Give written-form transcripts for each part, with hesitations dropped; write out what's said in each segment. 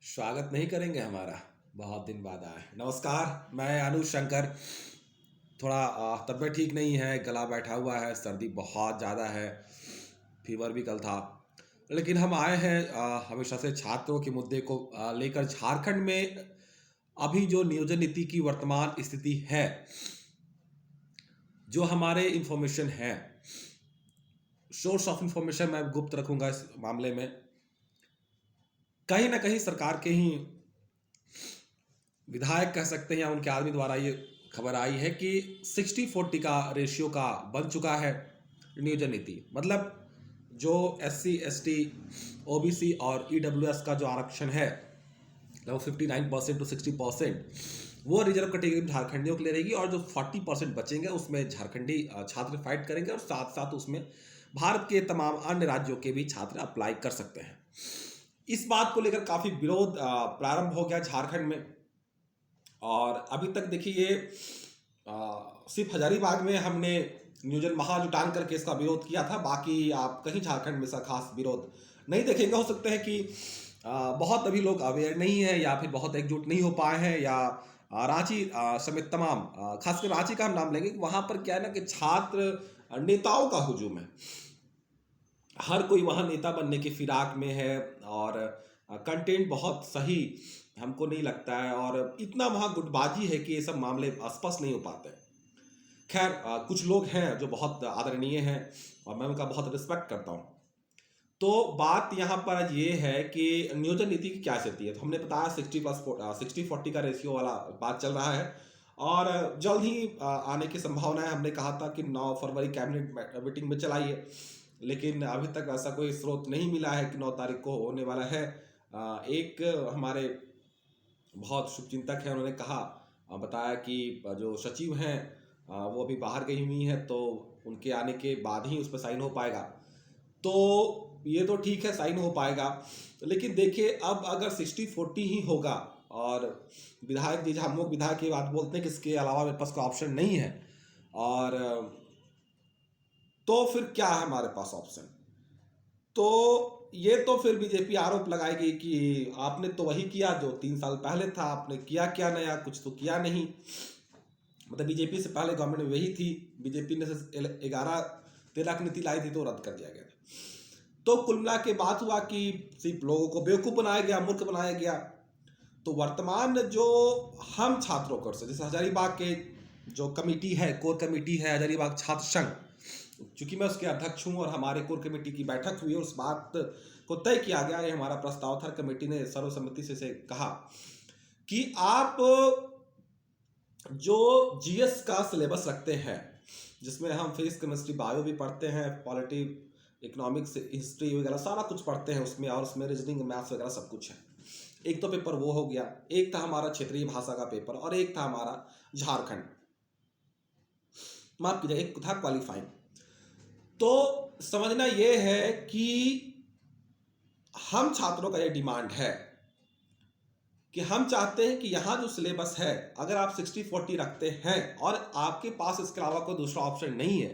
स्वागत नहीं करेंगे हमारा? बहुत दिन बाद आए। नमस्कार, मैं अनुज शंकर। थोड़ा तबीयत ठीक नहीं है, गला बैठा हुआ है, सर्दी बहुत ज़्यादा है, फीवर भी कल था। लेकिन हम आए हैं हमेशा से छात्रों के मुद्दे को लेकर। झारखंड में अभी जो नियोजन नीति की वर्तमान स्थिति है, जो हमारे इन्फॉर्मेशन है, सोर्स ऑफ इन्फॉर्मेशन मैं गुप्त रखूंगा इस मामले में। कहीं ना कहीं सरकार के ही विधायक कह सकते हैं या उनके आदमी द्वारा ये खबर आई है कि 60-40 का रेशियो का बन चुका है नियोजन नीति। मतलब जो SC ST OBC और EWS का जो आरक्षण है, लगभग 59% to 60% वो रिजर्व कैटेगरी झारखंडियों के लिए रहेगी, और जो 40% बचेंगे उसमें झारखंडी छात्र फाइट करेंगे, और साथ साथ उसमें भारत के तमाम अन्य राज्यों के भी छात्र अप्लाई कर सकते हैं। इस बात को लेकर काफी विरोध प्रारंभ हो गया झारखंड में। और अभी तक देखिए सिर्फ हजारीबाग में हमने नियोजन महाजुटान करके इसका विरोध किया था। बाकी आप कहीं झारखंड में इसका खास विरोध नहीं देखेंगे। हो सकते हैं कि बहुत अभी लोग अवेयर नहीं है, या फिर बहुत एकजुट नहीं हो पाए हैं, या रांची समेत तमाम खासकर रांची का हम नाम लेंगे, वहां पर क्या है ना कि छात्र नेताओं का हुजूम है। हर कोई वहां नेता बनने की फिराक में है, और कंटेंट बहुत सही हमको नहीं लगता है, और इतना वहां गुटबाजी है कि ये सब मामले स्पष्ट नहीं हो पाते। खैर कुछ लोग हैं जो बहुत आदरणीय हैं और मैं उनका बहुत रिस्पेक्ट करता हूं। तो बात यहाँ पर आज ये है कि नियोजन नीति की क्या स्थिति है। तो हमने बताया 60-40 का रेशियो वाला बात चल रहा है, और जल्द ही आने की संभावना है। हमने कहा था कि 9 फरवरी कैबिनेट मीटिंग में चलाइए, लेकिन अभी तक ऐसा कोई स्रोत नहीं मिला है कि 9 तारीख को होने वाला है। एक हमारे बहुत शुभचिंतक हैं, उन्होंने कहा बताया कि जो सचिव हैं वो अभी बाहर गई हुई हैं, तो उनके आने के बाद ही उस पर साइन हो पाएगा। तो ये तो ठीक है, साइन हो पाएगा। लेकिन देखिए, अब अगर 60-40 ही होगा, और विधायक जी, हम लोग विधायक की बात बोलते हैं कि इसके अलावा मेरे पास कोई ऑप्शन नहीं है, और तो फिर क्या है हमारे पास ऑप्शन? तो ये तो फिर बीजेपी आरोप लगाएगी कि आपने तो वही किया जो 3 साल पहले था, आपने किया क्या नया? कुछ तो किया नहीं। मतलब बीजेपी से पहले गवर्नमेंट में वही थी, बीजेपी ने 11-13 की नीति लाई थी तो रद्द कर दिया गया। तो कुल मिला के बात हुआ कि सिर्फ लोगों को बेवकूफ बनाया गया, मूर्ख बनाया गया। तो वर्तमान जो हम छात्रों को, जैसे हजारीबाग के जो कमेटी है, कोर कमेटी है हजारीबाग छात्र संघ, चूंकि मैं उसके अध्यक्ष हूं और हमारे कोर कमेटी की बैठक हुई और उस बात को तय किया गया, ये हमारा प्रस्ताव था, कमेटी ने सर्वसम्मति से कहा कि आप जो GS का सिलेबस रखते हैं, जिसमें हम फिजिक्स केमिस्ट्री बायो भी पढ़ते हैं, पॉलिटी इकोनॉमिक्स हिस्ट्री वगैरह सारा कुछ पढ़ते हैं उसमें, और उसमें रीजनिंग मैथ्स वगैरह सब कुछ है। एक तो पेपर वो हो गया, एक था हमारा क्षेत्रीय भाषा का पेपर, और एक था हमारा झारखंड, माफ कीजिए, एक था क्वालिफाइंग। तो समझना यह है कि हम छात्रों का यह डिमांड है कि हम चाहते हैं कि यहां जो सिलेबस है, अगर आप 60-40 रखते हैं और आपके पास इसके अलावा कोई दूसरा ऑप्शन नहीं है,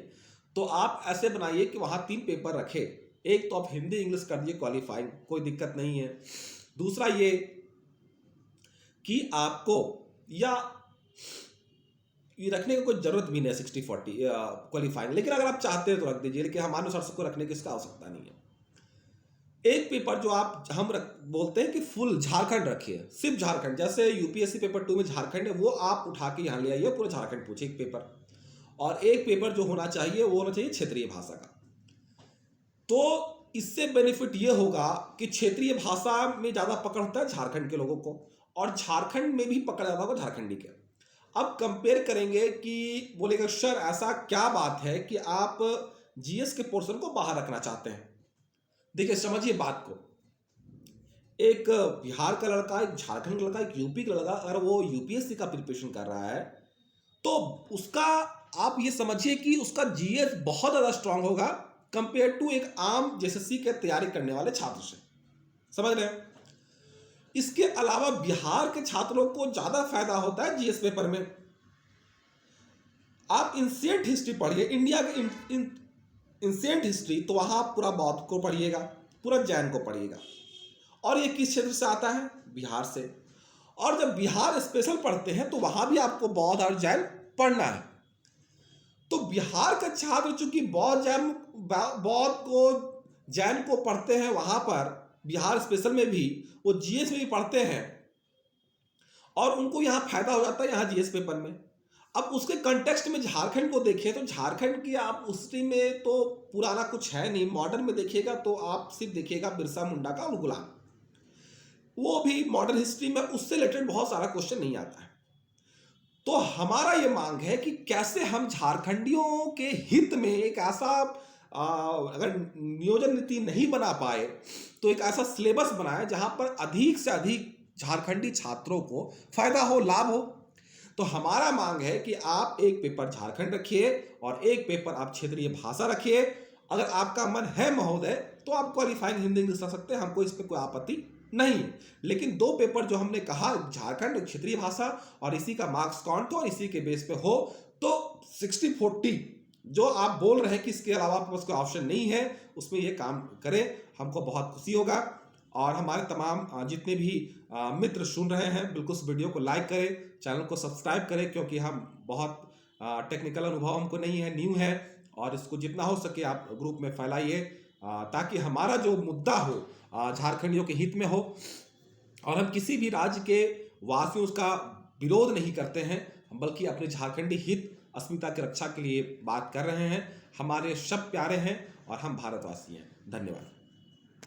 तो आप ऐसे बनाइए कि वहां 3 पेपर रखे। एक तो आप हिंदी इंग्लिश कर दिए क्वालिफाइंग, कोई दिक्कत नहीं है। दूसरा ये कि आपको या ये रखने की कोई जरूरत भी नहीं है 60-40 क्वालिफाइंग, लेकिन अगर आप चाहते हैं तो रख दीजिए, लेकिन हमारे अनुसार सबको रखने की इसका आवश्यकता नहीं है। एक पेपर जो बोलते हैं कि फुल झारखंड रखिए, सिर्फ झारखंड, जैसे UPSC पेपर 2 में झारखंड है, वो आप उठा के यहाँ ले आइए, पूरा झारखंड पूछे एक पेपर। और एक पेपर जो होना चाहिए वो होना चाहिए क्षेत्रीय भाषा का। तो इससे बेनिफिट ये होगा कि क्षेत्रीय भाषा में ज्यादा पकड़ होता है झारखंड के लोगों को, और झारखंड में भी पकड़ ज्यादा होगा झारखंडी के। अब कंपेयर करेंगे कि बोलेगा सर ऐसा क्या बात है कि आप GS के पोर्शन को बाहर रखना चाहते हैं। देखिए समझिए बात को, एक बिहार का लड़का, एक झारखंड का लड़का, एक यूपी का लड़का, अगर वो UPSC का प्रिपरेशन कर रहा है, तो उसका आप ये समझिए कि उसका GS बहुत ज्यादा स्ट्रांग होगा कंपेयर टू एक आम JSSC के तैयारी करने वाले छात्र से। समझ रहे हैं? इसके अलावा बिहार के छात्रों को ज्यादा फायदा होता है GS पेपर में। आप इंसिएंट हिस्ट्री पढ़िए, इंडिया के इंसिएंट हिस्ट्री, तो वहां आप पूरा बौद्ध को पढ़िएगा, पूरा जैन को पढ़िएगा। और ये किस क्षेत्र से आता है? बिहार से, और जब बिहार स्पेशल पढ़ते हैं तो वहां भी आपको बौद्ध और जैन पढ़ना है। तो बिहार का छात्र चूंकि बौद्ध को जैन को पढ़ते हैं, वहां पर बिहार स्पेशल में भी वो जीएस में भी पढ़ते हैं और उनको यहाँ फायदा हो जाता है यहाँ जीएस पेपर में। अब उसके कंटेक्स्ट में झारखंड को देखें तो झारखंड की आप उसी में तो पुराना कुछ है नहीं, मॉडर्न में देखिएगा तो आप सिर्फ देखिएगा बिरसा मुंडा का और गुलाम, वो भी मॉडर्न हिस्ट्री में उससे रिलेटेड बहुत सारा क्वेश्चन नहीं आता है। तो हमारा ये मांग है कि कैसे हम झारखंडियों के हित में एक ऐसा अगर नियोजन नीति नहीं बना पाए तो एक ऐसा सिलेबस बनाए जहां पर अधिक से अधिक झारखंडी छात्रों को फायदा हो, लाभ हो। तो हमारा मांग है कि आप एक पेपर झारखंड रखिए और एक पेपर आप क्षेत्रीय भाषा रखिए। अगर आपका मन है महोदय तो आप क्वालिफाइंग हिंदी इंग्लिश रख सकते हैं, हमको इस पर कोई आपत्ति नहीं। लेकिन दो पेपर जो हमने कहा, झारखंड क्षेत्रीय भाषा, और इसी का मार्क्स काउंट हो और इसी के बेस पे हो, तो 60-40 जो आप बोल रहे हैं कि इसके अलावा आपके पास कोई ऑप्शन नहीं है, उसमें ये काम करें, हमको बहुत खुशी होगा। और हमारे तमाम जितने भी मित्र सुन रहे हैं, बिल्कुल इस वीडियो को लाइक करें, चैनल को सब्सक्राइब करें, क्योंकि हम बहुत टेक्निकल अनुभव हमको नहीं है, न्यू है, और इसको जितना हो सके आप ग्रुप में फैलाइए ताकि हमारा जो मुद्दा हो झारखंडियों के हित में हो। और हम किसी भी राज्य के वासियों का विरोध नहीं करते हैं, बल्कि अपने झारखंडी हित अस्मिता की रक्षा के लिए बात कर रहे हैं। हमारे शब्द प्यारे हैं और हम भारतवासी हैं। धन्यवाद।